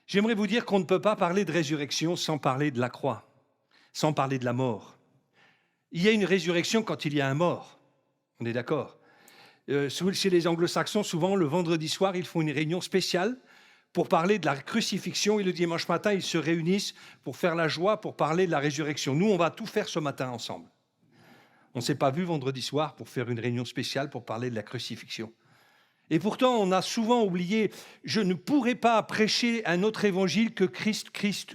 J'aimerais vous dire qu'on ne peut pas parler de résurrection sans parler de la croix, sans parler de la mort. Il y a une résurrection quand il y a un mort, on est d'accord. Chez les anglo-saxons, souvent, le vendredi soir, ils font une réunion spéciale pour parler de la crucifixion et le dimanche matin, ils se réunissent pour faire la joie, pour parler de la résurrection. Nous, on va tout faire ce matin ensemble. On ne s'est pas vu vendredi soir pour faire une réunion spéciale pour parler de la crucifixion. Et pourtant, on a souvent oublié, je ne pourrais pas prêcher un autre évangile que Christ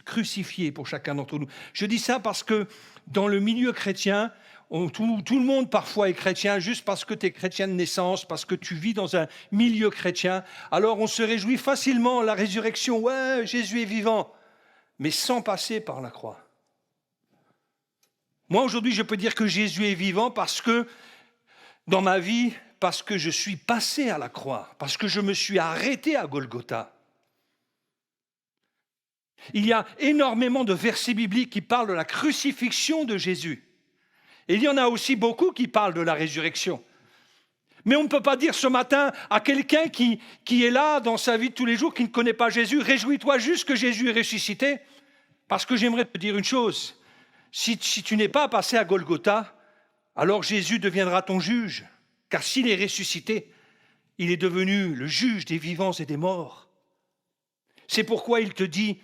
crucifié pour chacun d'entre nous. Je dis ça parce que dans le milieu chrétien, tout le monde parfois est chrétien juste parce que tu es chrétien de naissance, parce que tu vis dans un milieu chrétien. Alors on se réjouit facilement, la résurrection, ouais, Jésus est vivant, mais sans passer par la croix. Moi, aujourd'hui, je peux dire que Jésus est vivant parce que dans ma vie, parce que je suis passé à la croix, parce que je me suis arrêté à Golgotha. Il y a énormément de versets bibliques qui parlent de la crucifixion de Jésus. Et il y en a aussi beaucoup qui parlent de la résurrection. Mais on ne peut pas dire ce matin à quelqu'un qui est là dans sa vie de tous les jours, qui ne connaît pas Jésus, réjouis-toi juste que Jésus est ressuscité. Parce que j'aimerais te dire une chose, si tu n'es pas passé à Golgotha, alors Jésus deviendra ton juge. Car s'il est ressuscité, il est devenu le juge des vivants et des morts. C'est pourquoi il te dit,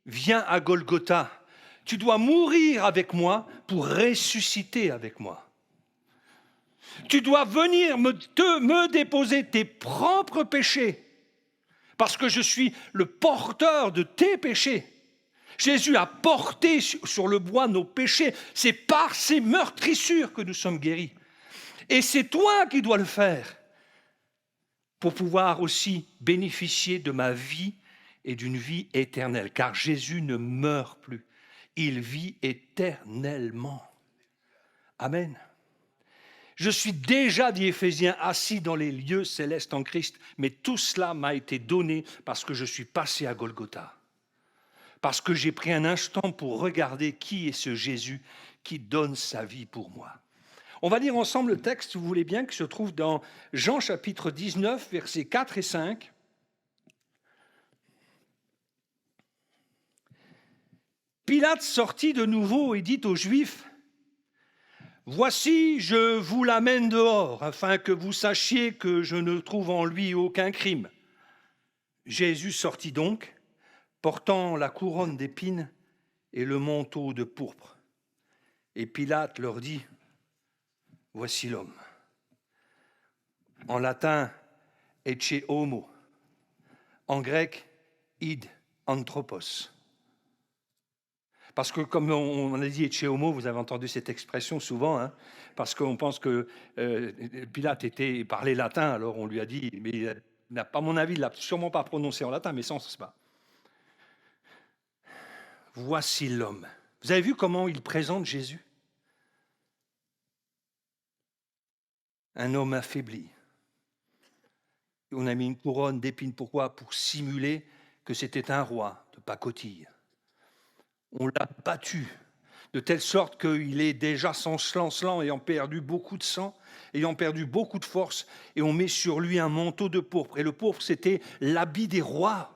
viens à Golgotha. Tu dois mourir avec moi pour ressusciter avec moi. Tu dois venir me déposer tes propres péchés, parce que je suis le porteur de tes péchés. Jésus a porté sur le bois nos péchés. C'est par ses meurtrissures que nous sommes guéris. Et c'est toi qui dois le faire pour pouvoir aussi bénéficier de ma vie et d'une vie éternelle. Car Jésus ne meurt plus. Il vit éternellement. Amen. Je suis déjà, dit Éphésiens, assis dans les lieux célestes en Christ, mais tout cela m'a été donné parce que je suis passé à Golgotha. Parce que j'ai pris un instant pour regarder qui est ce Jésus qui donne sa vie pour moi. On va lire ensemble le texte, si vous voulez bien, qui se trouve dans Jean chapitre 19, versets 4 et 5. Pilate sortit de nouveau et dit aux Juifs, « Voici, je vous l'amène dehors, afin que vous sachiez que je ne trouve en lui aucun crime. » Jésus sortit donc, portant la couronne d'épines et le manteau de pourpre. Et Pilate leur dit, « Voici l'homme. » En latin, ecce homo. En grec, id anthropos. Parce que, comme on a dit ecce homo, vous avez entendu cette expression souvent, hein, parce qu'on pense que Pilate parlait latin, alors on lui a dit, mais il n'a pas, à mon avis, il ne l'a sûrement pas prononcé en latin, mais ça, on ne sait pas. Voici l'homme. Vous avez vu comment il présente Jésus? Un homme affaibli. On a mis une couronne d'épines, pourquoi? Pour simuler que c'était un roi de pacotille. On l'a battu, de telle sorte qu'il est déjà chancelant, ayant perdu beaucoup de sang, ayant perdu beaucoup de force, et on met sur lui un manteau de pourpre. Et le pourpre, c'était l'habit des rois.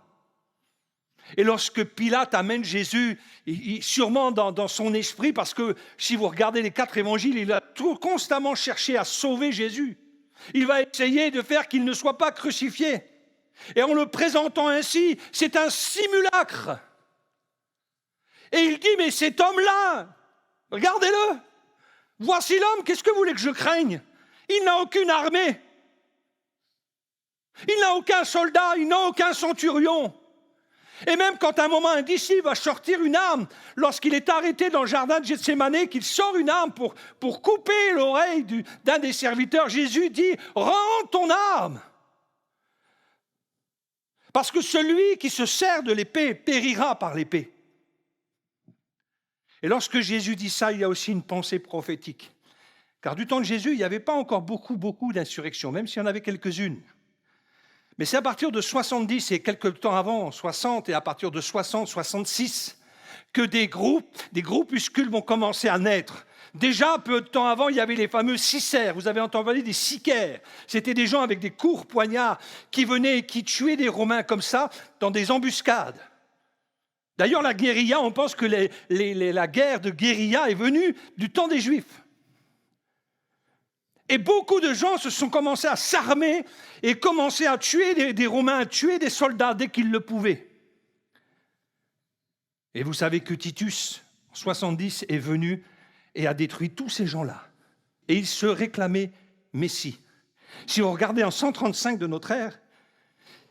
Et lorsque Pilate amène Jésus, sûrement dans son esprit, parce que si vous regardez les 4 évangiles, il a constamment cherché à sauver Jésus. Il va essayer de faire qu'il ne soit pas crucifié. Et en le présentant ainsi, c'est un simulacre. Et il dit, mais cet homme-là, regardez-le, voici l'homme, qu'est-ce que vous voulez que je craigne? Il n'a aucune armée, il n'a aucun soldat, il n'a aucun centurion. Et même quand à un moment un disciple va sortir une arme, lorsqu'il est arrêté dans le jardin de Gethsémanée, qu'il sort une arme pour couper l'oreille d'un des serviteurs, Jésus dit, rends ton arme. Parce que celui qui se sert de l'épée périra par l'épée. Et lorsque Jésus dit ça, il y a aussi une pensée prophétique. Car du temps de Jésus, il n'y avait pas encore beaucoup d'insurrections, même s'il y en avait quelques-unes. Mais c'est à partir de 70 et quelques temps avant, 60 et à partir de 60, 66, que des groupuscules vont commencer à naître. Déjà, peu de temps avant, il y avait les fameux sicaires. Vous avez entendu parler des sicaires. C'était des gens avec des courts poignards qui venaient et qui tuaient des Romains comme ça dans des embuscades. D'ailleurs, la guérilla, on pense que la guerre de guérilla est venue du temps des Juifs. Et beaucoup de gens se sont commencés à s'armer et commencé à tuer des Romains, à tuer des soldats dès qu'ils le pouvaient. Et vous savez que Titus, en 70, est venu et a détruit tous ces gens-là. Et il se réclamait Messie. Si vous regardez en 135 de notre ère,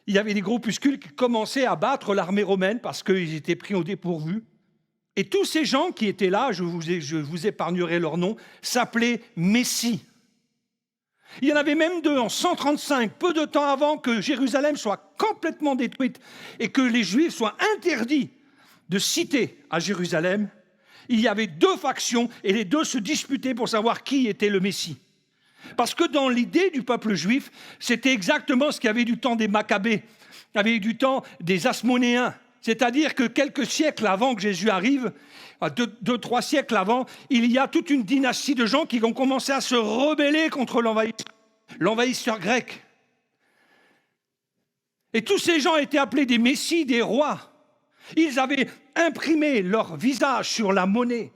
il y avait des groupuscules qui commençaient à battre l'armée romaine parce qu'ils étaient pris au dépourvu. Et tous ces gens qui étaient là, je vous épargnerai leur nom, s'appelaient Messie. Il y en avait même deux en 135, peu de temps avant que Jérusalem soit complètement détruite et que les Juifs soient interdits de citer à Jérusalem. Il y avait deux factions et les deux se disputaient pour savoir qui était le Messie. Parce que dans l'idée du peuple juif, c'était exactement ce qu'il y avait du temps des Maccabées, il y avait du temps des Asmonéens. C'est-à-dire que quelques siècles avant que Jésus arrive, deux, 3 siècles avant, il y a toute une dynastie de gens qui ont commencé à se rebeller contre l'envahisseur grec. Et tous ces gens étaient appelés des messies, des rois. Ils avaient imprimé leur visage sur la monnaie.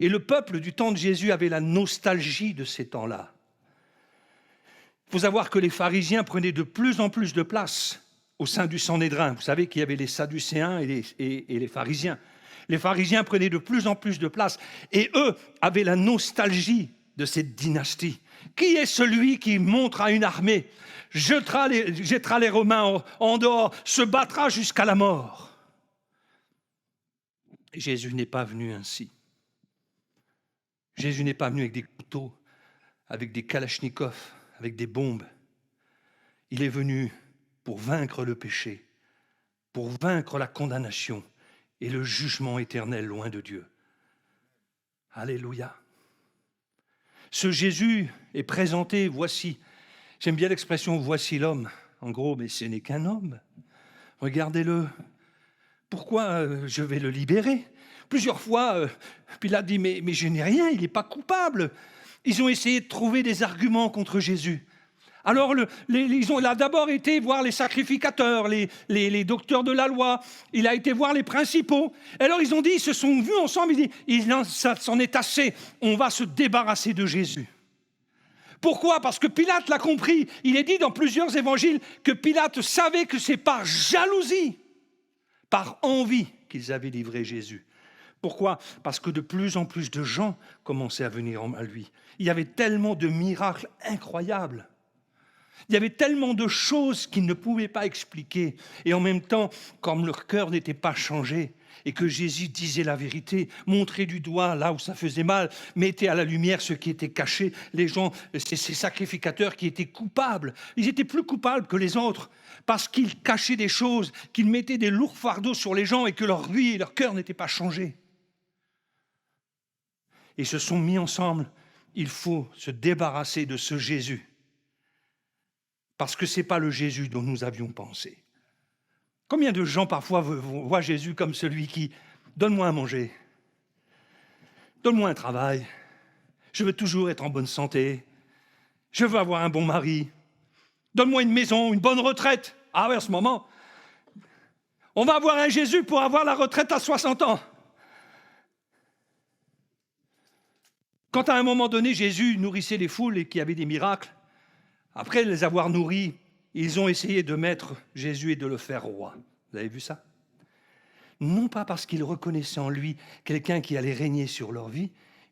Et le peuple du temps de Jésus avait la nostalgie de ces temps-là. Il faut savoir que les pharisiens prenaient de plus en plus de place au sein du Sanhédrin. Vous savez qu'il y avait les Sadducéens et les pharisiens. Les pharisiens prenaient de plus en plus de place et eux avaient la nostalgie de cette dynastie. Qui est celui qui montre à une armée, jettera les Romains en dehors, se battra jusqu'à la mort? Et Jésus n'est pas venu ainsi. Jésus n'est pas venu avec des couteaux, avec des kalachnikovs, avec des bombes. Il est venu pour vaincre le péché, pour vaincre la condamnation et le jugement éternel loin de Dieu. Alléluia. Ce Jésus est présenté, voici. J'aime bien l'expression « voici l'homme ». En gros, mais ce n'est qu'un homme. Regardez-le. Pourquoi je vais le libérer? Plusieurs fois, Pilate dit, mais je n'ai rien, il n'est pas coupable. Ils ont essayé de trouver des arguments contre Jésus. Alors, il a d'abord été voir les sacrificateurs, les docteurs de la loi. Il a été voir les principaux. Alors, ils ont dit, ils se sont vus ensemble, ils disent, ça s'en est assez, on va se débarrasser de Jésus. Pourquoi? Parce que Pilate l'a compris. Il est dit dans plusieurs évangiles que Pilate savait que c'est par jalousie, par envie qu'ils avaient livré Jésus. Pourquoi? Parce que de plus en plus de gens commençaient à venir à lui. Il y avait tellement de miracles incroyables. Il y avait tellement de choses qu'ils ne pouvaient pas expliquer. Et en même temps, comme leur cœur n'était pas changé et que Jésus disait la vérité, montrait du doigt là où ça faisait mal, mettait à la lumière ce qui était caché, les gens, ces sacrificateurs qui étaient coupables, ils étaient plus coupables que les autres parce qu'ils cachaient des choses, qu'ils mettaient des lourds fardeaux sur les gens et que leur vie et leur cœur n'étaient pas changés. Et se sont mis ensemble, il faut se débarrasser de ce Jésus. Parce que ce n'est pas le Jésus dont nous avions pensé. Combien de gens parfois voient Jésus comme celui qui « donne-moi à manger, donne-moi un travail, je veux toujours être en bonne santé, je veux avoir un bon mari, donne-moi une maison, une bonne retraite. » Ah oui, en ce moment, on va avoir un Jésus pour avoir la retraite à 60 ans. Quand à un moment donné, Jésus nourrissait les foules et qu'il y avait des miracles, après les avoir nourris, ils ont essayé de mettre Jésus et de le faire roi. Vous avez vu ça? Non pas parce qu'ils reconnaissaient en lui quelqu'un qui allait régner sur leur vie,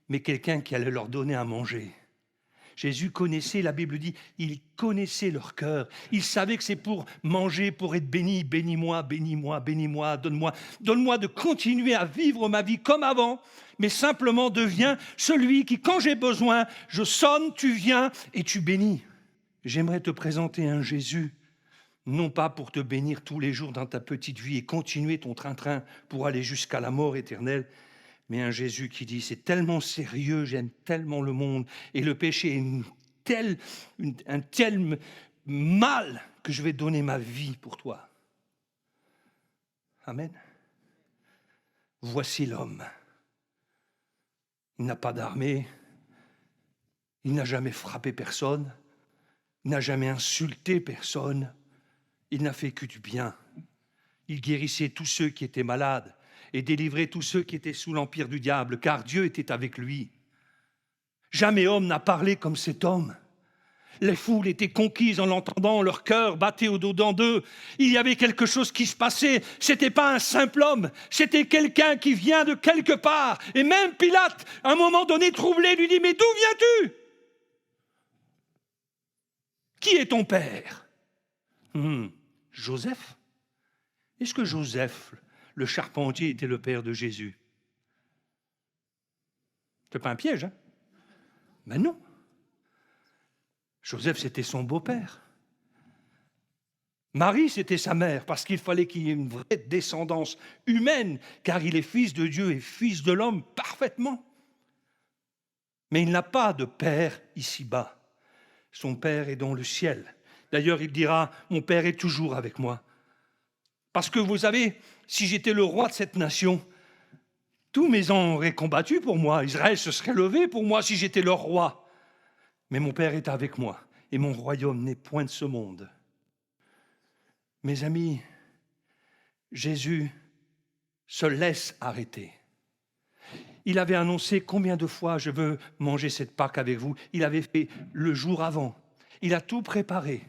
mais quelqu'un qui allait leur donner à manger. Jésus connaissait, la Bible dit, il connaissait leur cœur. Il savait que c'est pour manger, pour être béni. Bénis-moi, bénis-moi, bénis-moi, donne-moi de continuer à vivre ma vie comme avant, mais simplement deviens celui qui, quand j'ai besoin, je sonne, tu viens et tu bénis. J'aimerais te présenter un Jésus, non pas pour te bénir tous les jours dans ta petite vie et continuer ton train-train pour aller jusqu'à la mort éternelle, mais un Jésus qui dit, c'est tellement sérieux, j'aime tellement le monde, et le péché est un tel mal que je vais donner ma vie pour toi. Amen. Voici l'homme. Il n'a pas d'armée, il n'a jamais frappé personne, il n'a jamais insulté personne, il n'a fait que du bien. Il guérissait tous ceux qui étaient malades et délivrait tous ceux qui étaient sous l'empire du diable, car Dieu était avec lui. Jamais homme n'a parlé comme cet homme. Les foules étaient conquises en l'entendant, leur cœur battait au-dedans d'eux. Il y avait quelque chose qui se passait. Ce n'était pas un simple homme, c'était quelqu'un qui vient de quelque part. Et même Pilate, à un moment donné, troublé, lui dit « Mais d'où viens-tu ? Qui est ton père ?» Joseph. Est-ce que Joseph, le charpentier, était le père de Jésus? C'est pas un piège, hein? Mais non. Joseph, c'était son beau-père. Marie, c'était sa mère, parce qu'il fallait qu'il y ait une vraie descendance humaine, car il est fils de Dieu et fils de l'homme parfaitement. Mais il n'a pas de père ici-bas. Son père est dans le ciel. D'ailleurs, il dira, mon père est toujours avec moi. Parce que vous savez, si j'étais le roi de cette nation, tous mes ans auraient combattu pour moi. Israël se serait levé pour moi si j'étais leur roi. Mais mon Père est avec moi, et mon royaume n'est point de ce monde. Mes amis, Jésus se laisse arrêter. Il avait annoncé combien de fois « je veux manger cette Pâque avec vous ». Il avait fait le jour avant. Il a tout préparé.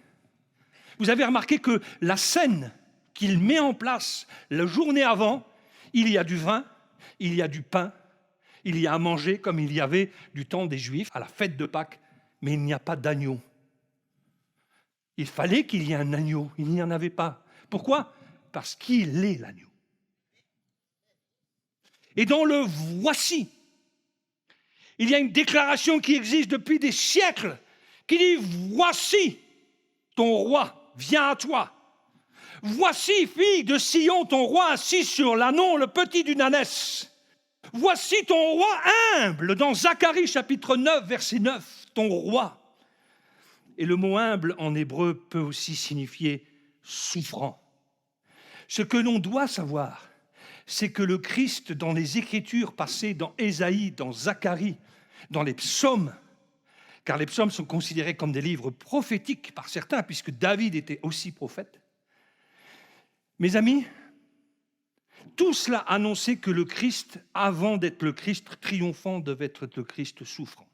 Vous avez remarqué que la scène qu'il met en place la journée avant, il y a du vin, il y a du pain, il y a à manger comme il y avait du temps des Juifs à la fête de Pâques. Mais il n'y a pas d'agneau. Il fallait qu'il y ait un agneau. Il n'y en avait pas. Pourquoi ? Parce qu'il est l'agneau. Et dans le « voici », il y a une déclaration qui existe depuis des siècles, qui dit « Voici ton roi, viens à toi. Voici, fille de Sion, ton roi assis sur l'ânon, le petit d'une ânesse. Voici ton roi humble » dans Zacharie chapitre 9, verset 9. Ton roi. Et le mot humble en hébreu peut aussi signifier souffrant. Ce que l'on doit savoir, c'est que le Christ, dans les Écritures passées, dans Ésaïe, dans Zacharie, dans les psaumes, car les psaumes sont considérés comme des livres prophétiques par certains, puisque David était aussi prophète. Mes amis, tout cela annonçait que le Christ, avant d'être le Christ triomphant, devait être le Christ souffrant.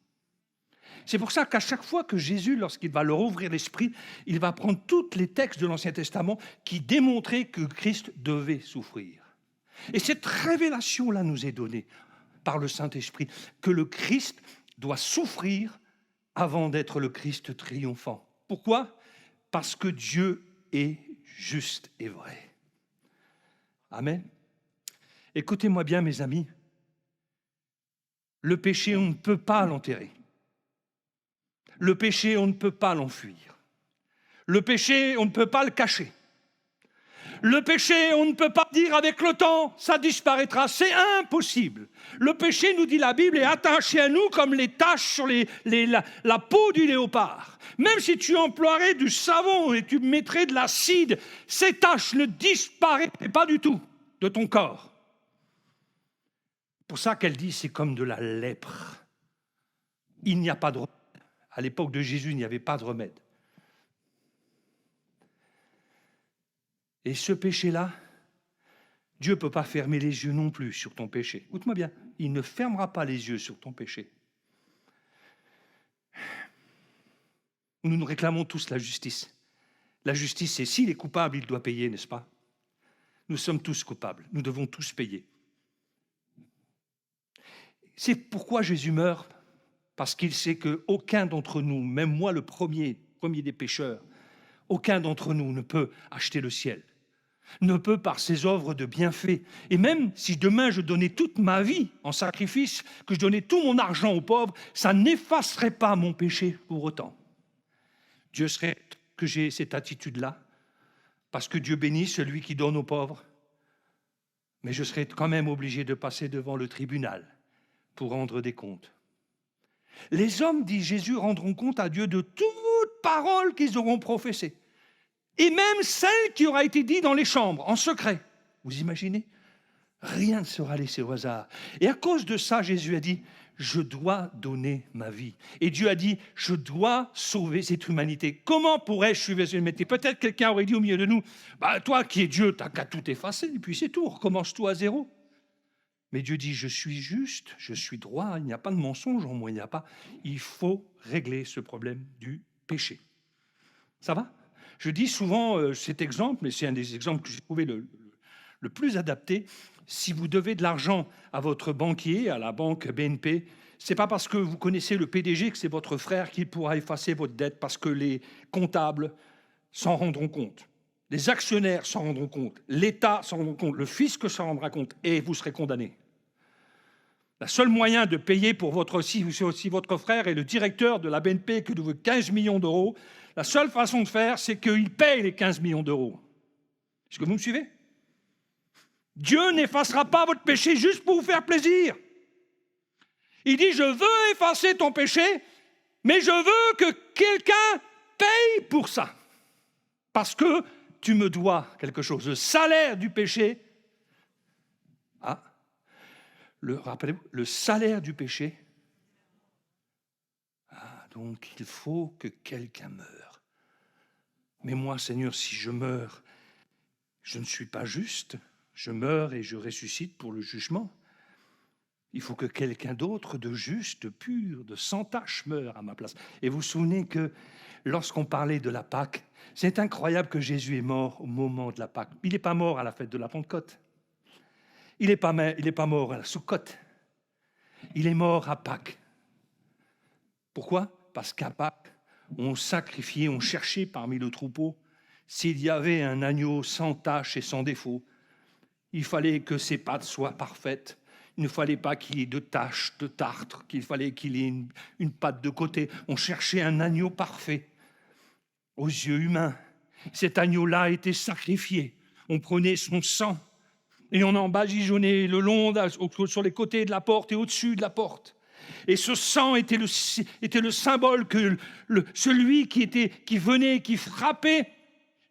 C'est pour ça qu'à chaque fois que Jésus, lorsqu'il va leur ouvrir l'esprit, il va prendre tous les textes de l'Ancien Testament qui démontraient que Christ devait souffrir. Et cette révélation-là nous est donnée par le Saint-Esprit, que le Christ doit souffrir avant d'être le Christ triomphant. Pourquoi ? Parce que Dieu est juste et vrai. Amen. Écoutez-moi bien, mes amis. Le péché, on ne peut pas l'enterrer. Le péché, on ne peut pas l'enfuir. Le péché, on ne peut pas le cacher. Le péché, on ne peut pas dire avec le temps, ça disparaîtra. C'est impossible. Le péché, nous dit la Bible, est attaché à nous comme les taches sur la peau du léopard. Même si tu emploierais du savon et tu mettrais de l'acide, ces taches ne disparaîtraient pas du tout de ton corps. Pour ça qu'elle dit, c'est comme de la lèpre. Il n'y a pas de remède. À l'époque de Jésus, il n'y avait pas de remède. Et ce péché-là, Dieu ne peut pas fermer les yeux non plus sur ton péché. Écoute-moi bien, il ne fermera pas les yeux sur ton péché. Nous nous réclamons tous la justice. La justice, c'est s'il est coupable, il doit payer, n'est-ce pas ? Nous sommes tous coupables, nous devons tous payer. C'est pourquoi Jésus meurt, parce qu'il sait qu'aucun d'entre nous, même moi le premier des pécheurs, aucun d'entre nous ne peut acheter le ciel, ne peut par ses œuvres de bienfaits. Et même si demain je donnais toute ma vie en sacrifice, que je donnais tout mon argent aux pauvres, ça n'effacerait pas mon péché pour autant. Dieu serait que j'ai cette attitude-là, parce que Dieu bénit celui qui donne aux pauvres, mais je serais quand même obligé de passer devant le tribunal pour rendre des comptes. Les hommes, dit Jésus, rendront compte à Dieu de toute parole qu'ils auront professée, et même celle qui aura été dite dans les chambres, en secret. Vous imaginez ? Rien ne sera laissé au hasard. Et à cause de ça, Jésus a dit, je dois donner ma vie. Et Dieu a dit, je dois sauver cette humanité. Comment pourrais-je sauver cette humanité? Peut-être quelqu'un aurait dit au milieu de nous, toi qui es Dieu, tu n'as qu'à tout effacer, et puis c'est tout, recommence-toi à zéro. Mais Dieu dit, je suis juste, je suis droit, il n'y a pas de mensonge en moi, il faut régler ce problème du péché. Ça va? Je dis souvent cet exemple, mais c'est un des exemples que j'ai trouvé le plus adapté. Si vous devez de l'argent à votre banquier, à la banque BNP, ce n'est pas parce que vous connaissez le PDG que c'est votre frère qui pourra effacer votre dette, parce que les comptables s'en rendront compte. Les actionnaires s'en rendront compte, l'État s'en rendra compte, le fisc s'en rendra compte, et vous serez condamné. Le seul moyen de payer pour si votre frère est le directeur de la BNP qui doit 15 millions d'euros, la seule façon de faire, c'est qu'il paye les 15 millions d'euros. Est-ce que vous me suivez? Dieu n'effacera pas votre péché juste pour vous faire plaisir. Il dit, je veux effacer ton péché, mais je veux que quelqu'un paye pour ça. Parce que tu me dois quelque chose. Le salaire du péché, rappelez-vous, le salaire du péché, donc il faut que quelqu'un meure. Mais moi, Seigneur, si je meurs, je ne suis pas juste, je meurs et je ressuscite pour le jugement. Il faut que quelqu'un d'autre de juste, de pur, de sans tache meure à ma place. Et vous vous souvenez que lorsqu'on parlait de la Pâque, c'est incroyable que Jésus est mort au moment de la Pâque. Il n'est pas mort à la fête de la Pentecôte. Il n'est pas mort à la Soukote. Il est mort à Pâques. Pourquoi? Parce qu'à Pâques, on sacrifiait, on cherchait parmi le troupeau s'il y avait un agneau sans tache et sans défaut. Il fallait que ses pattes soient parfaites. Il ne fallait pas qu'il y ait de taches, de tartre, qu'il fallait qu'il y ait une patte de côté. On cherchait un agneau parfait aux yeux humains. Cet agneau-là était sacrifié. On prenait son sang et on en badigeonnait le long, sur les côtés de la porte et au-dessus de la porte. Et ce sang était le symbole que celui qui venait, qui frappait,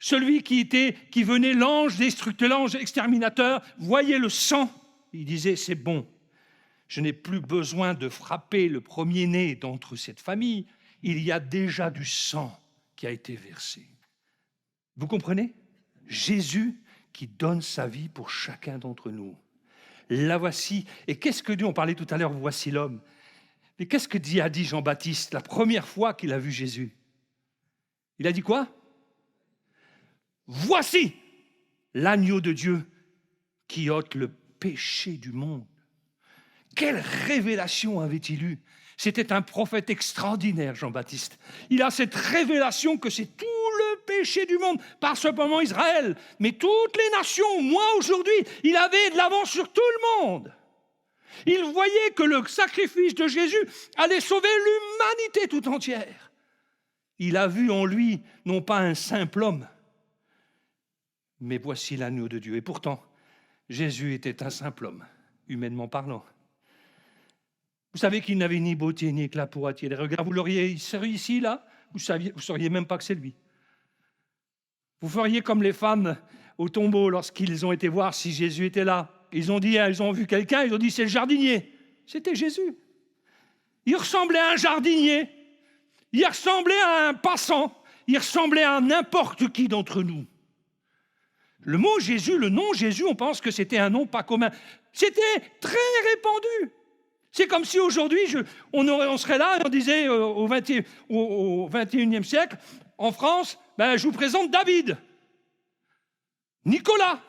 celui qui venait, l'ange destructeur, l'ange exterminateur, voyait le sang. Il disait, c'est bon, je n'ai plus besoin de frapper le premier-né d'entre cette famille. Il y a déjà du sang qui a été versé. Vous comprenez? Jésus qui donne sa vie pour chacun d'entre nous. La voici. Et qu'est-ce que dit? On parlait tout à l'heure, voici l'homme. Mais qu'est-ce que a dit Jean-Baptiste la première fois qu'il a vu Jésus? Il a dit quoi? Voici l'agneau de Dieu qui ôte le péché du monde. Quelle révélation avait-il eu? C'était un prophète extraordinaire, Jean-Baptiste. Il a cette révélation que c'est tout le péché du monde, pas simplement Israël, mais toutes les nations. Moi, aujourd'hui, il avait de l'avance sur tout le monde. Il voyait que le sacrifice de Jésus allait sauver l'humanité tout entière. Il a vu en lui, non pas un simple homme, mais voici l'agneau de Dieu. Et pourtant, Jésus était un simple homme, humainement parlant. Vous savez qu'il n'avait ni beauté ni éclat pour attirer les regards. Vous l'auriez ici, là, vous ne sauriez même pas que c'est lui. Vous feriez comme les femmes au tombeau lorsqu'ils ont été voir si Jésus était là. Ils ont vu quelqu'un, ils ont dit c'est le jardinier. C'était Jésus. Il ressemblait à un jardinier. Il ressemblait à un passant. Il ressemblait à n'importe qui d'entre nous. Le mot Jésus, le nom Jésus, on pense que c'était un nom pas commun. C'était très répandu. C'est comme si aujourd'hui, on serait là et on disait au XXIe siècle, en France, je vous présente David, Nicolas,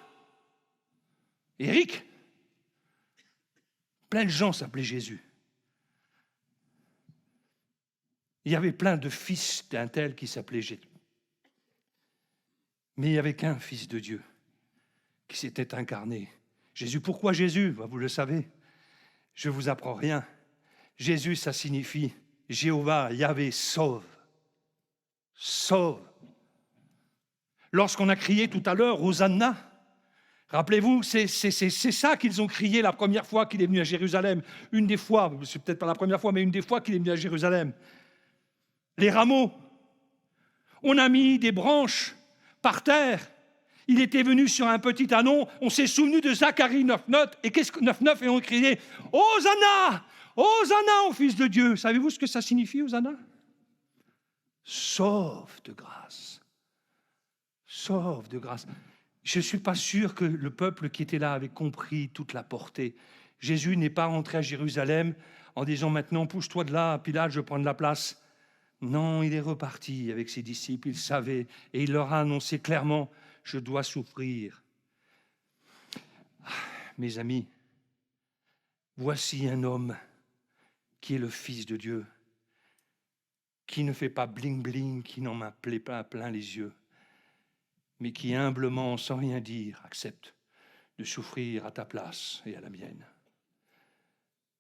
Éric. Plein de gens s'appelaient Jésus. Il y avait plein de fils d'un tel qui s'appelait Jésus. Mais il n'y avait qu'un fils de Dieu qui s'était incarné. Jésus, pourquoi Jésus? Vous le savez, je ne vous apprends rien. Jésus, ça signifie Jéhovah, Yahvé, sauve. Sauve. Lorsqu'on a crié tout à l'heure, Hosanna, rappelez-vous, c'est ça qu'ils ont crié la première fois qu'il est venu à Jérusalem. Une des fois, c'est peut-être pas la première fois, mais une des fois qu'il est venu à Jérusalem. Les rameaux. On a mis des branches par terre. Il était venu sur un petit ânon. On s'est souvenu de Zacharie 9.9 et on criait Hosanna, Hosanna au Fils de Dieu. Savez-vous ce que ça signifie, Hosanna? Sauve de grâce. Sauve de grâce. Je ne suis pas sûr que le peuple qui était là avait compris toute la portée. Jésus n'est pas rentré à Jérusalem en disant maintenant pousse-toi de là, Pilate, je prends de la place. Non, il est reparti avec ses disciples, il savait, et il leur a annoncé clairement, je dois souffrir. Mes amis, voici un homme qui est le Fils de Dieu, qui ne fait pas bling-bling, qui n'en m'a pas plein les yeux, mais qui humblement, sans rien dire, accepte de souffrir à ta place et à la mienne.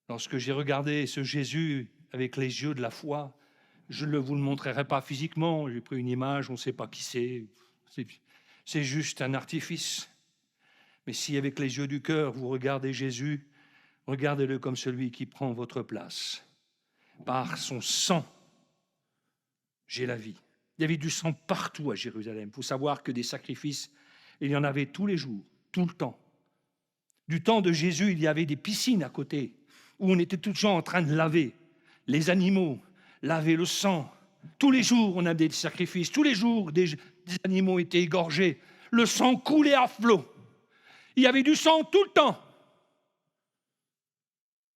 Lorsque j'ai regardé ce Jésus avec les yeux de la foi, je ne vous le montrerai pas physiquement, j'ai pris une image, on ne sait pas qui c'est juste un artifice. Mais si avec les yeux du cœur vous regardez Jésus, regardez-le comme celui qui prend votre place. Par son sang, j'ai la vie. Il y avait du sang partout à Jérusalem. Il faut savoir que des sacrifices, il y en avait tous les jours, tout le temps. Du temps de Jésus, il y avait des piscines à côté, où on était tous les gens en train de laver les animaux, laver le sang. Tous les jours, on avait des sacrifices. Tous les jours, des animaux étaient égorgés. Le sang coulait à flot. Il y avait du sang tout le temps.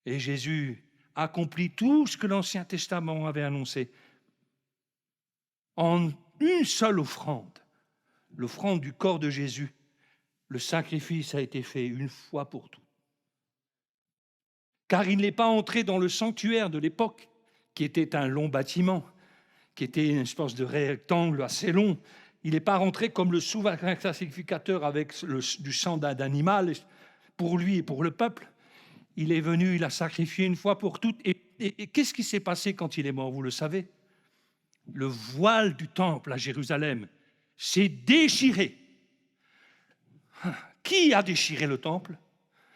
Et Jésus accomplit tout ce que l'Ancien Testament avait annoncé en une seule offrande, l'offrande du corps de Jésus. Le sacrifice a été fait une fois pour toutes. Car il n'est pas entré dans le sanctuaire de l'époque, qui était un long bâtiment, qui était une espèce de rectangle assez long. Il n'est pas rentré comme le souverain sacrificateur avec du sang d'un animal pour lui et pour le peuple. Il est venu, il a sacrifié une fois pour toutes. Et qu'est-ce qui s'est passé quand il est mort? Vous le savez? Le voile du temple à Jérusalem s'est déchiré. Qui a déchiré le temple?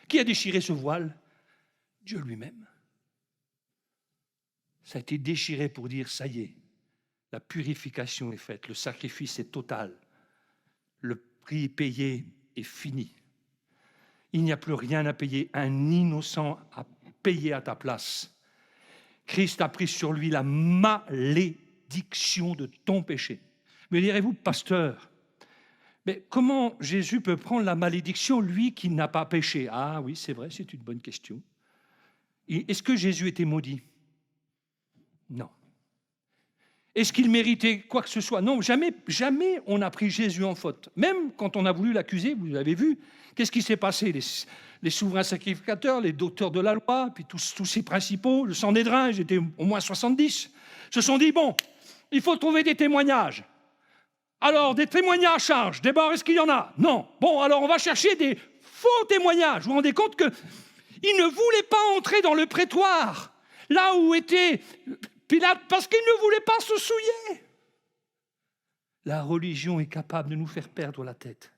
Qui a déchiré ce voile? Dieu lui-même. Ça a été déchiré pour dire, ça y est, la purification est faite, le sacrifice est total, le prix payé est fini. Il n'y a plus rien à payer, un innocent à payer à ta place. Christ a pris sur lui la malédiction de ton péché. Me direz-vous, pasteur, mais comment Jésus peut prendre la malédiction, lui qui n'a pas péché? Ah oui, c'est vrai, c'est une bonne question. Est-ce que Jésus était maudit? Non. Est-ce qu'il méritait quoi que ce soit? Non, jamais on n'a pris Jésus en faute. Même quand on a voulu l'accuser, vous l'avez vu, qu'est-ce qui s'est passé? Les souverains sacrificateurs, les docteurs de la loi, puis tous ces principaux, le Sanhédrin, j'étais au moins 70, se sont dit, bon, il faut trouver des témoignages. Alors, des témoignages à charge, d'abord, est-ce qu'il y en a? Non. Bon, alors on va chercher des faux témoignages. Vous vous rendez compte qu'ils ne voulaient pas entrer dans le prétoire, là où était Pilate, parce qu'ils ne voulaient pas se souiller. La religion est capable de nous faire perdre la tête.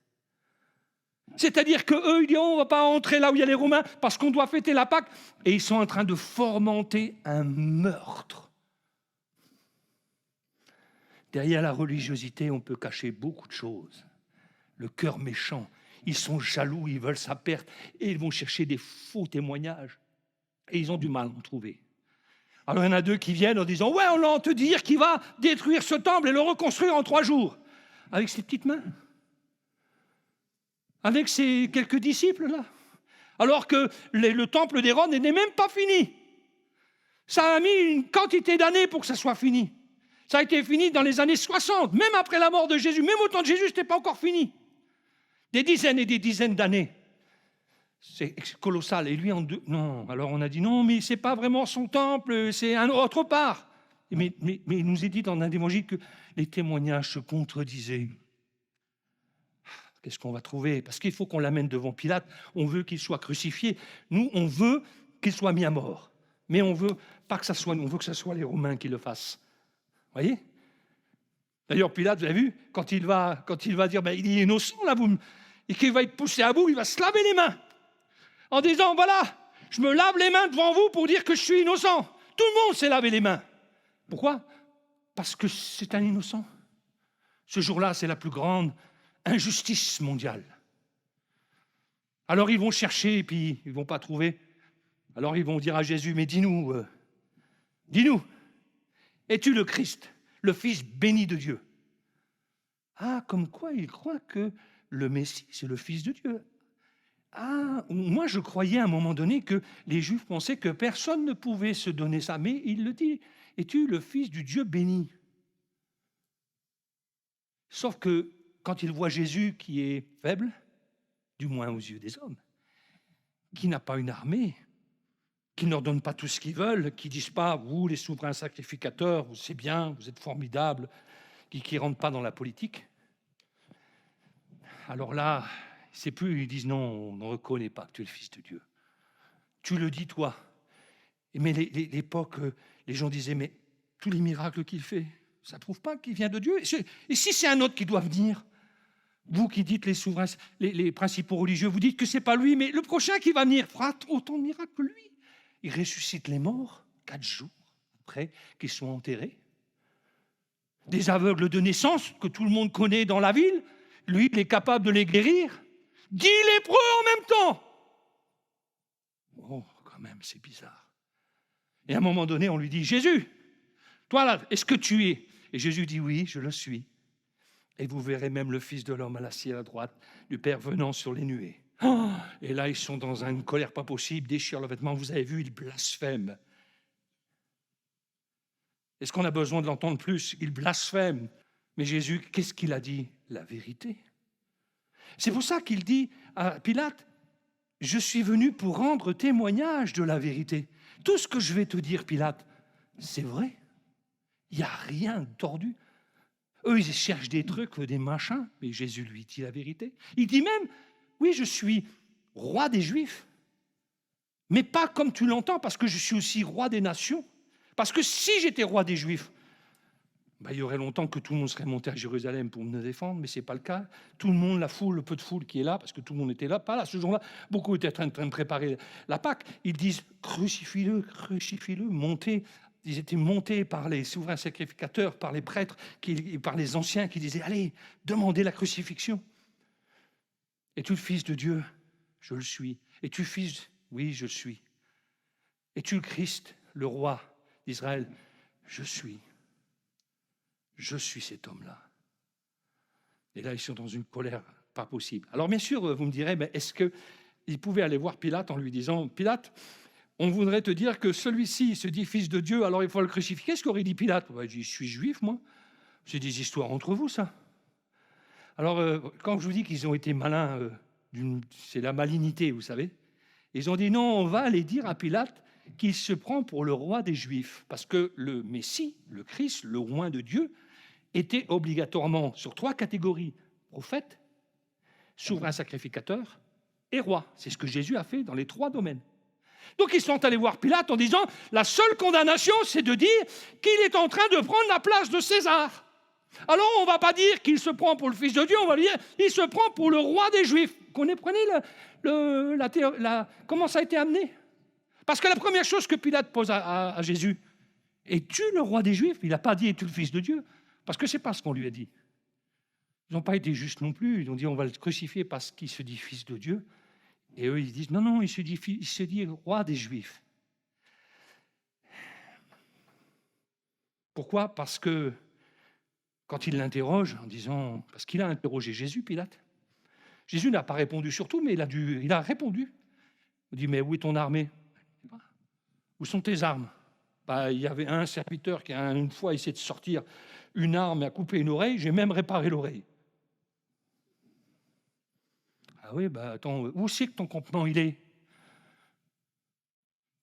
C'est-à-dire qu'eux, ils disent, on ne va pas entrer là où il y a les Romains, parce qu'on doit fêter la Pâque. Et ils sont en train de fomenter un meurtre. Derrière la religiosité, on peut cacher beaucoup de choses. Le cœur méchant, ils sont jaloux, ils veulent sa perte, et ils vont chercher des faux témoignages. Et ils ont du mal à en trouver. Alors il y en a deux qui viennent en disant, ouais, on va te dire qu'il va détruire ce temple et le reconstruire en 3 jours. Avec ses petites mains. Avec ses quelques disciples, là. Alors que le temple d'Hérode n'est même pas fini. Ça a mis une quantité d'années pour que ça soit fini. Ça a été fini dans les années 60, même après la mort de Jésus. Même au temps de Jésus, ce n'était pas encore fini. Des dizaines et des dizaines d'années. C'est colossal. Et lui, non. Alors on a dit, non, mais ce n'est pas vraiment son temple, c'est un autre part. Mais il nous est dit dans un évangile que les témoignages se contredisaient. Qu'est-ce qu'on va trouver? Parce qu'il faut qu'on l'amène devant Pilate. On veut qu'il soit crucifié. Nous, on veut qu'il soit mis à mort. Mais on veut pas que ça soit nous, on veut que ce soit les Romains qui le fassent. Vous voyez? D'ailleurs, Pilate, vous avez vu, quand il va dire, ben, il est innocent, là, et qu'il va être poussé à bout, il va se laver les mains. En disant, voilà, je me lave les mains devant vous pour dire que je suis innocent. Tout le monde s'est lavé les mains. Pourquoi? Parce que c'est un innocent. Ce jour-là, c'est la plus grande injustice mondiale. Alors ils vont chercher et puis ils ne vont pas trouver. Alors ils vont dire à Jésus, mais dis-nous, dis-nous, es-tu le Christ, le Fils béni de Dieu? Ah, comme quoi ils croient que le Messie, c'est le Fils de Dieu. Ah, moi je croyais à un moment donné que les Juifs pensaient que personne ne pouvait se donner ça, mais il le dit, es-tu le Fils du Dieu béni? Sauf que quand ils voient Jésus qui est faible, du moins aux yeux des hommes, qui n'a pas une armée, qui ne leur donne pas tout ce qu'ils veulent, qui ne disent pas, vous les souverains sacrificateurs, c'est bien, vous êtes formidables, qui ne rentrent pas dans la politique. Alors là, c'est plus, ils disent non, on ne reconnaît pas que tu es le Fils de Dieu. Tu le dis toi. Mais l'époque, les gens disaient, mais tous les miracles qu'il fait, ça ne prouve pas qu'il vient de Dieu. Et si c'est un autre qui doit venir? Vous qui dites les souverains, les principaux religieux, vous dites que ce n'est pas lui, mais le prochain qui va venir fera autant de miracles que lui. Il ressuscite les morts 4 jours après qu'ils soient enterrés. Des aveugles de naissance que tout le monde connaît dans la ville, lui, il est capable de les guérir. 10 lépreux en même temps. Oh, quand même, c'est bizarre. Et à un moment donné, on lui dit, Jésus, toi là, est-ce que tu es? Et Jésus dit, oui, je le suis. Et vous verrez même le Fils de l'homme assis à la droite du Père venant sur les nuées. Oh, et là, ils sont dans une colère pas possible, déchirent le vêtement. Vous avez vu, ils blasphèment. Est-ce qu'on a besoin de l'entendre plus? Ils blasphèment. Mais Jésus, qu'est-ce qu'il a dit? La vérité. C'est pour ça qu'il dit à Pilate, je suis venu pour rendre témoignage de la vérité. Tout ce que je vais te dire, Pilate, c'est vrai. Il n'y a rien de tordu. Eux, ils cherchent des trucs, des machins, mais Jésus lui dit la vérité. Il dit même, oui, je suis roi des Juifs, mais pas comme tu l'entends, parce que je suis aussi roi des nations. Parce que si j'étais roi des Juifs, il y aurait longtemps que tout le monde serait monté à Jérusalem pour me défendre, mais ce n'est pas le cas. Tout le monde, la foule, le peu de foule qui est là, parce que tout le monde était là, pas là, ce jour-là, beaucoup étaient en train de préparer la Pâque. Ils disent, crucifie-le, crucifie-le, montez. Ils étaient montés par les souverains sacrificateurs, par les prêtres, par les anciens qui disaient, allez, demandez la crucifixion. Es-tu le Fils de Dieu? Je le suis. Es-tu fils? Oui, je le suis. Es-tu le Christ, le roi d'Israël? Je suis. Je suis cet homme-là. Et là, ils sont dans une colère pas possible. Alors, bien sûr, vous me direz, mais est-ce qu'ils pouvaient aller voir Pilate en lui disant, Pilate, on voudrait te dire que celui-ci se dit fils de Dieu, alors il faut le crucifier. Qu'est-ce qu'aurait dit Pilate? Il dit, je suis juif, moi. C'est des histoires entre vous, ça. Alors, quand je vous dis qu'ils ont été malins, c'est la malignité, vous savez. Ils ont dit, non, on va aller dire à Pilate qu'il se prend pour le roi des Juifs. Parce que le Messie, le Christ, le roi de Dieu, était obligatoirement sur 3 catégories, prophète, souverain sacrificateur et roi. C'est ce que Jésus a fait dans les 3 domaines. Donc ils sont allés voir Pilate en disant, la seule condamnation, c'est de dire qu'il est en train de prendre la place de César. Alors on ne va pas dire qu'il se prend pour le Fils de Dieu, on va dire qu'il se prend pour le roi des Juifs. Vous comprenez comment ça a été amené? Parce que la première chose que Pilate pose à Jésus, es-tu le roi des Juifs? Il n'a pas dit, es-tu le Fils de Dieu? Parce que ce n'est pas ce qu'on lui a dit. Ils n'ont pas été justes non plus. Ils ont dit, on va le crucifier parce qu'il se dit Fils de Dieu. Et eux, ils disent, non, il se dit roi des Juifs. Pourquoi? Parce que quand il l'interroge, en disant, parce qu'il a interrogé Jésus, Pilate. Jésus n'a pas répondu sur tout, mais il a répondu. Il dit, mais où est ton armée? Où sont tes armes? Il y avait un serviteur qui a une fois essayé de sortir une arme et a coupé une oreille, j'ai même réparé l'oreille. Ah oui, attends, où c'est que ton campement il est?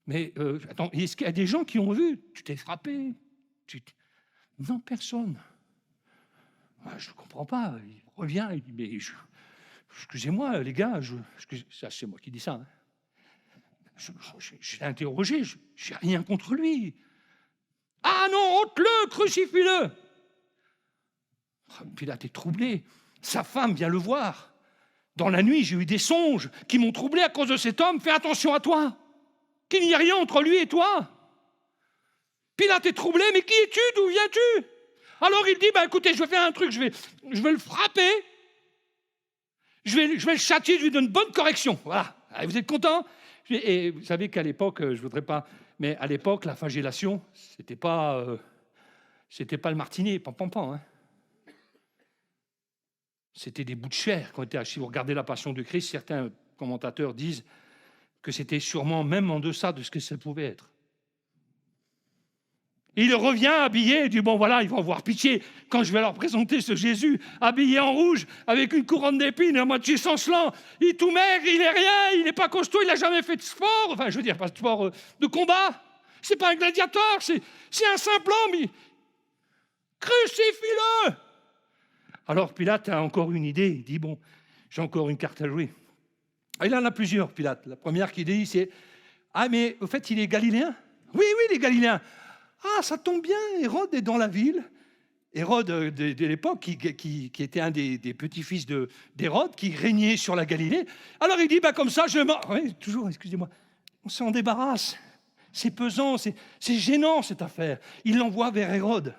Mais attends, est-ce qu'il y a des gens qui ont vu? Tu t'es frappé? Non, personne. Je ne comprends pas. Il revient, il dit, mais excusez-moi les gars, ça c'est moi qui dis ça. Hein. Je l'ai interrogé, je n'ai rien contre lui. Ah non, ôte-le, crucifie-le. Pilate est troublé. Sa femme vient le voir. Dans la nuit, j'ai eu des songes qui m'ont troublé à cause de cet homme. Fais attention à toi, qu'il n'y ait rien entre lui et toi. Pilate est troublé, mais qui es-tu? D'où viens-tu? Alors il dit, écoutez, je vais faire un truc, je vais le frapper, je vais le châtier, je lui donne une bonne correction. Voilà, allez, vous êtes contents? Et vous savez qu'à l'époque, je voudrais pas, mais à l'époque, la flagellation, c'était pas le martinet, pam, hein. C'était des bouts de chair qui ont été. Si vous regardez la Passion du Christ, certains commentateurs disent que c'était sûrement même en deçà de ce que ça pouvait être. Il revient habillé, il dit, bon voilà, ils vont avoir pitié quand je vais leur présenter ce Jésus, habillé en rouge, avec une couronne d'épines, à moitié chancelant, il est tout maigre, il n'est rien, il n'est pas costaud, il n'a jamais fait de sport, enfin je veux dire, pas de sport de combat, c'est pas un gladiateur, c'est un simple homme, crucifie-le. Alors Pilate a encore une idée, il dit, bon, j'ai encore une carte à jouer. Il en a plusieurs, Pilate. La première qu'il dit, c'est, ah mais au fait, il est galiléen? Oui, il est galiléen. Ah, ça tombe bien, Hérode est dans la ville. Hérode de l'époque, qui était un des petits-fils d'Hérode, qui régnait sur la Galilée. Alors il dit, bah, comme ça, oui, toujours, excusez-moi, on s'en débarrasse. C'est pesant, c'est gênant cette affaire. Il l'envoie vers Hérode.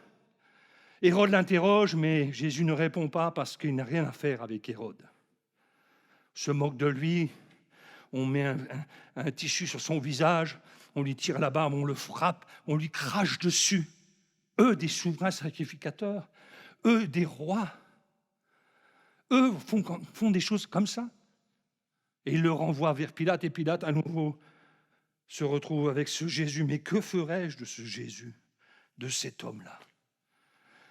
Hérode l'interroge, mais Jésus ne répond pas parce qu'il n'a rien à faire avec Hérode. Se moque de lui, on met un tissu sur son visage, on lui tire la barbe, on le frappe, on lui crache dessus. Eux, des souverains sacrificateurs, eux, des rois, eux font des choses comme ça. Et il le renvoie vers Pilate, et Pilate, à nouveau, se retrouve avec ce Jésus. Mais que ferais-je de ce Jésus, de cet homme-là?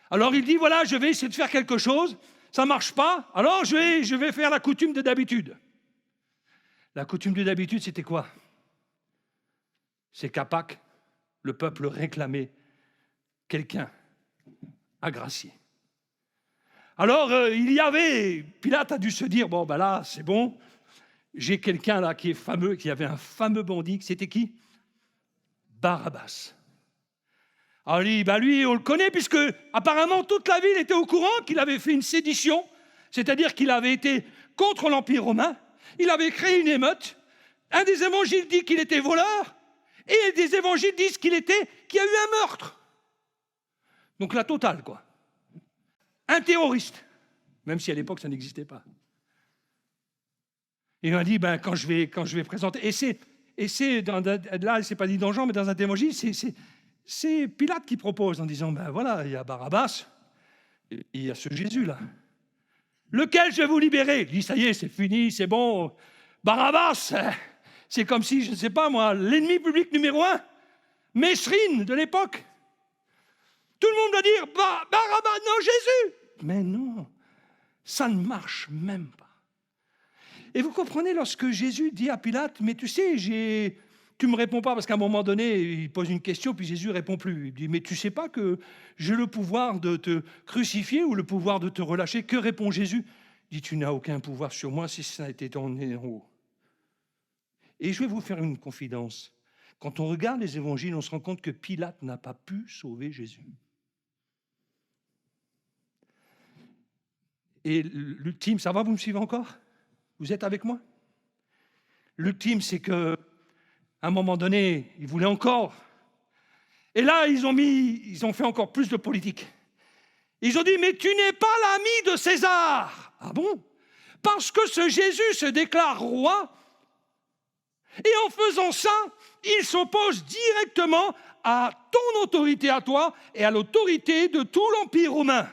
Alors il dit, voilà, je vais essayer de faire quelque chose, ça ne marche pas, alors je vais faire la coutume de d'habitude. La coutume de d'habitude, c'était quoi? C'est qu'à Pâques, le peuple réclamait quelqu'un à gracier. Alors, Pilate a dû se dire, bon, ben là, c'est bon, j'ai quelqu'un là qui est fameux, qui avait un fameux bandit, c'était qui? Barabbas. Alors lui, on le connaît, puisque apparemment toute la ville était au courant qu'il avait fait une sédition, c'est-à-dire qu'il avait été contre l'Empire romain, il avait créé une émeute, un des évangiles dit qu'il était voleur, et des évangiles disent qu'il y a eu un meurtre. Donc la totale, quoi. Un terroriste, même si à l'époque ça n'existait pas. Et on a dit, ben, quand je vais présenter, et c'est là, c'est pas dit dans Jean, mais dans un évangile, c'est Pilate qui propose en disant, ben voilà, il y a Barabbas, et il y a ce Jésus-là. Lequel je vais vous libérer? Il dit, ça y est, c'est fini, c'est bon. Barabbas, c'est comme si, je ne sais pas moi, l'ennemi public numéro 1, Mesrine de l'époque. Tout le monde va dire, Barabbas, non, Jésus. Mais non, ça ne marche même pas. Et vous comprenez, lorsque Jésus dit à Pilate, mais tu sais, tu ne me réponds pas, parce qu'à un moment donné, il pose une question, puis Jésus ne répond plus. Il dit, mais tu ne sais pas que j'ai le pouvoir de te crucifier ou le pouvoir de te relâcher? Que répond Jésus? Il dit, tu n'as aucun pouvoir sur moi si ça a été donné en haut. Et je vais vous faire une confidence. Quand on regarde les évangiles, on se rend compte que Pilate n'a pas pu sauver Jésus. Et l'ultime, ça va, vous me suivez encore? Vous êtes avec moi? L'ultime, c'est qu'à un moment donné, ils voulaient encore. Et là, ils ont fait encore plus de politique. Ils ont dit, mais tu n'es pas l'ami de César. Ah bon? Parce que ce Jésus se déclare roi, et en faisant ça, il s'oppose directement à ton autorité à toi et à l'autorité de tout l'Empire romain.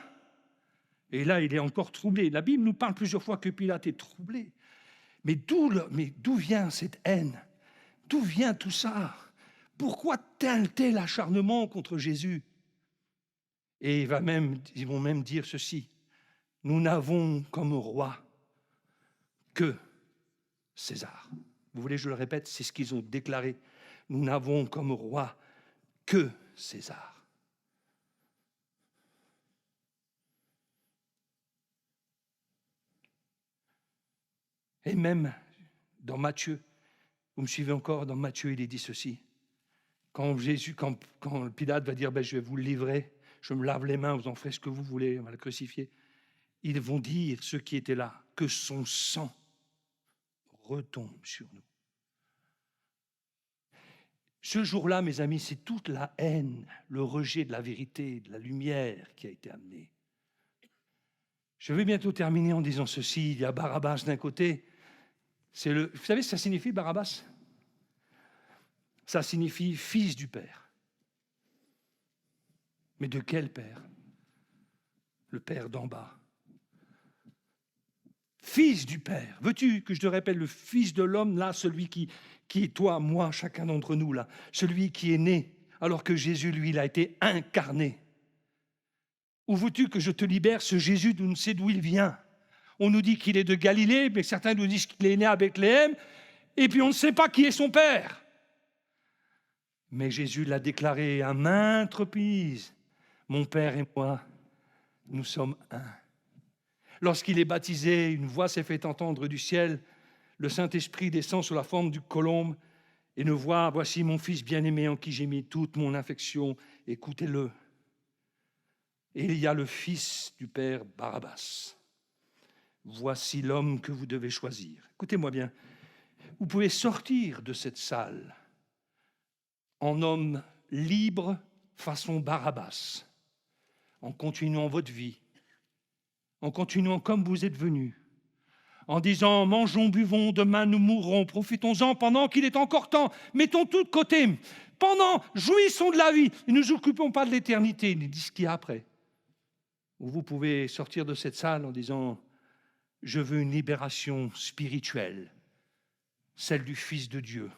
Et là, il est encore troublé. La Bible nous parle plusieurs fois que Pilate est troublé. Mais d'où vient cette haine? D'où vient tout ça? Pourquoi tel acharnement contre Jésus? Et ils vont même dire ceci, nous n'avons comme roi que César. Vous voulez que je le répète? C'est ce qu'ils ont déclaré. Nous n'avons comme roi que César. Et même dans Matthieu, vous me suivez encore, dans Matthieu, il est dit ceci. Quand Pilate va dire, ben, je vais vous le livrer, je me lave les mains, vous en ferez ce que vous voulez, on va le crucifier. Ils vont dire, ceux qui étaient là, que son sang retombe sur nous. Ce jour-là, mes amis, c'est toute la haine, le rejet de la vérité, de la lumière qui a été amené. Je vais bientôt terminer en disant ceci. Il y a Barabbas d'un côté. Vous savez ce que ça signifie, Barabbas? Ça signifie fils du Père. Mais de quel Père? Le Père d'en bas. Fils du Père. Veux-tu que je te répète le Fils de l'homme, là, celui qui est toi, moi, chacun d'entre nous, là, celui qui est né, alors que Jésus, lui, il a été incarné. Ou veux-tu que je te libère ce Jésus d'où on ne sait d'où il vient? On nous dit qu'il est de Galilée, mais certains nous disent qu'il est né à Bethléem, et puis on ne sait pas qui est son père. Mais Jésus l'a déclaré à maintes reprises. Mon Père et moi, nous sommes un. Lorsqu'il est baptisé, une voix s'est fait entendre du ciel. Le Saint-Esprit descend sous la forme du colombe et une voix, voici mon Fils bien-aimé en qui j'ai mis toute mon affection, écoutez-le. Et il y a le Fils du Père Barabbas. Voici l'homme que vous devez choisir. Écoutez-moi bien, vous pouvez sortir de cette salle en homme libre façon Barabbas, en continuant votre vie, en continuant comme vous êtes venus, en disant « mangeons, buvons, demain nous mourrons, profitons-en pendant qu'il est encore temps, mettons tout de côté, jouissons de la vie, et ne nous occupons pas de l'éternité, ni de ce qu'il y a après. » Ou vous pouvez sortir de cette salle en disant « je veux une libération spirituelle, celle du Fils de Dieu.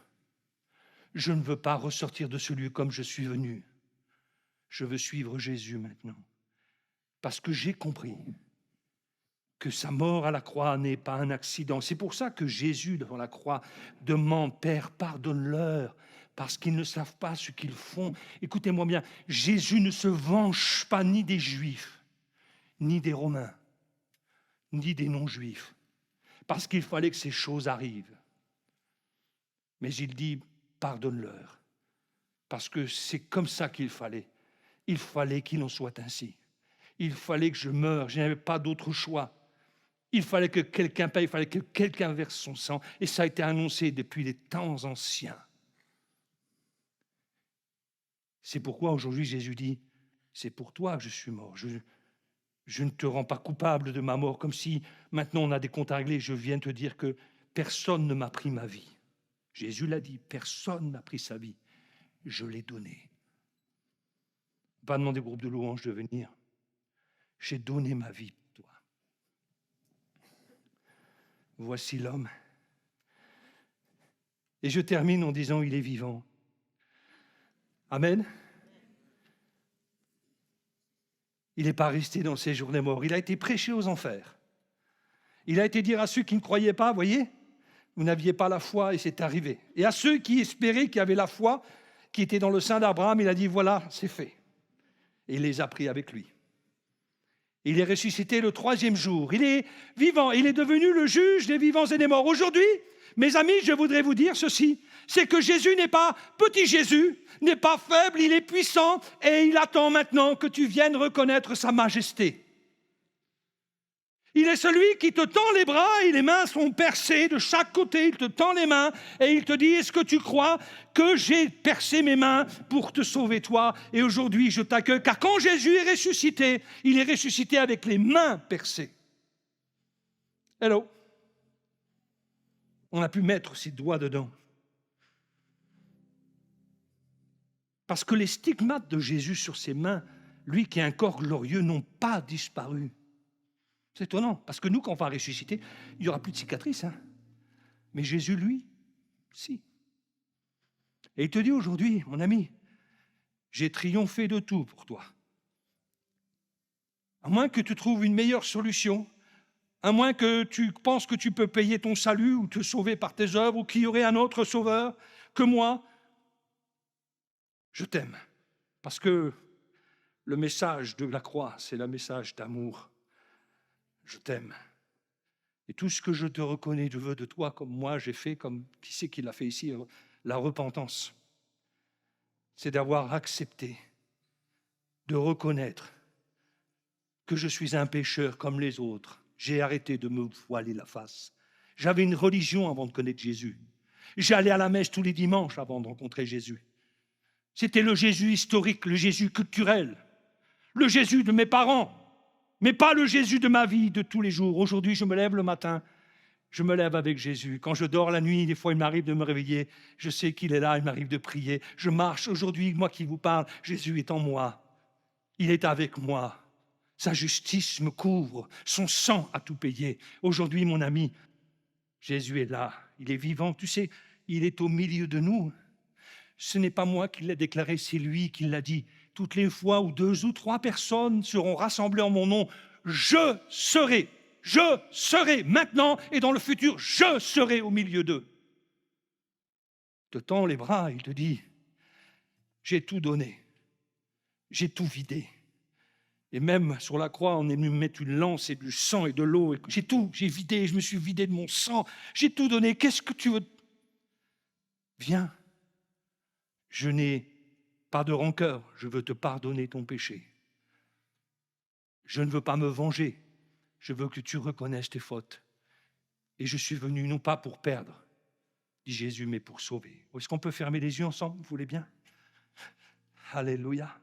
Je ne veux pas ressortir de ce lieu comme je suis venu. Je veux suivre Jésus maintenant, parce que j'ai compris que sa mort à la croix n'est pas un accident. C'est pour ça que Jésus, devant la croix, demande « Père, pardonne-leur, parce qu'ils ne savent pas ce qu'ils font. » Écoutez-moi bien, Jésus ne se venge pas ni des Juifs, ni des Romains, ni des non-Juifs, parce qu'il fallait que ces choses arrivent. Mais il dit « Pardonne-leur, parce que c'est comme ça qu'il fallait. Il fallait qu'il en soit ainsi. Il fallait que je meure, je n'avais pas d'autre choix. Il fallait que quelqu'un paye, il fallait que quelqu'un verse son sang. Et ça a été annoncé depuis les temps anciens. C'est pourquoi aujourd'hui Jésus dit, c'est pour toi que je suis mort. Je ne te rends pas coupable de ma mort, comme si maintenant on a des comptes à régler. Je viens te dire que personne ne m'a pris ma vie. Jésus l'a dit, personne n'a pris sa vie. Je l'ai donnée. Pas demander au groupe de louanges de venir. J'ai donné ma vie pour toi. Voici l'homme. Et je termine en disant, il est vivant. Amen. Il n'est pas resté dans ses journées morts. Il a été prêché aux enfers. Il a été dire à ceux qui ne croyaient pas, voyez, vous n'aviez pas la foi et c'est arrivé. Et à ceux qui espéraient, qui avaient la foi, qui étaient dans le sein d'Abraham, il a dit, voilà, c'est fait. Et il les a pris avec lui. Il est ressuscité le 3e jour. Il est vivant. Il est devenu le juge des vivants et des morts. Aujourd'hui, mes amis, je voudrais vous dire ceci. C'est que Jésus n'est pas petit Jésus, n'est pas faible, il est puissant et il attend maintenant que tu viennes reconnaître sa majesté. Il est celui qui te tend les bras et les mains sont percées de chaque côté. Il te tend les mains et il te dit, est-ce que tu crois que j'ai percé mes mains pour te sauver toi? Et aujourd'hui, je t'accueille. Car quand Jésus est ressuscité, il est ressuscité avec les mains percées. Hello. On a pu mettre ses doigts dedans. Parce que les stigmates de Jésus sur ses mains, lui qui a un corps glorieux, n'ont pas disparu. C'est étonnant, parce que nous, quand on va ressusciter, il n'y aura plus de cicatrices. Hein. Mais Jésus, lui, si. Et il te dit aujourd'hui, mon ami, j'ai triomphé de tout pour toi. À moins que tu trouves une meilleure solution, à moins que tu penses que tu peux payer ton salut ou te sauver par tes œuvres, ou qu'il y aurait un autre sauveur que moi, je t'aime. Parce que le message de la croix, c'est le message d'amour. Je t'aime. Et tout ce que je te reconnais, je veux de toi, comme moi j'ai fait, comme qui c'est qui l'a fait ici, la repentance. C'est d'avoir accepté, de reconnaître que je suis un pécheur comme les autres. J'ai arrêté de me voiler la face. J'avais une religion avant de connaître Jésus. J'allais à la messe tous les dimanches avant de rencontrer Jésus. C'était le Jésus historique, le Jésus culturel, le Jésus de mes parents. Mais pas le Jésus de ma vie de tous les jours. Aujourd'hui, je me lève le matin, Je me lève avec Jésus. Quand je dors la nuit, des fois, il m'arrive de me réveiller. Je sais qu'il est là, il m'arrive de prier. Je marche aujourd'hui, moi qui vous parle, Jésus est en moi. Il est avec moi. Sa justice me couvre. Son sang a tout payé. Aujourd'hui, mon ami, Jésus est là. Il est vivant. Tu sais, il est au milieu de nous. Ce n'est pas moi qui l'ai déclaré, c'est lui qui l'a dit. Toutes les fois où 2 ou 3 personnes seront rassemblées en mon nom, je serai maintenant et dans le futur, je serai au milieu d'eux. Il te tend les bras, il te dit, j'ai tout donné, j'ai tout vidé. Et même sur la croix, on est venu me mettre une lance et du sang et de l'eau. J'ai vidé, je me suis vidé de mon sang. J'ai tout donné. Qu'est-ce que tu veux? Viens. Je n'ai pas de rancœur. Je veux te pardonner ton péché. Je ne veux pas me venger. Je veux que tu reconnaisses tes fautes. Et je suis venu non pas pour perdre, dit Jésus, mais pour sauver. Est-ce qu'on peut fermer les yeux ensemble? Vous voulez bien? Alléluia.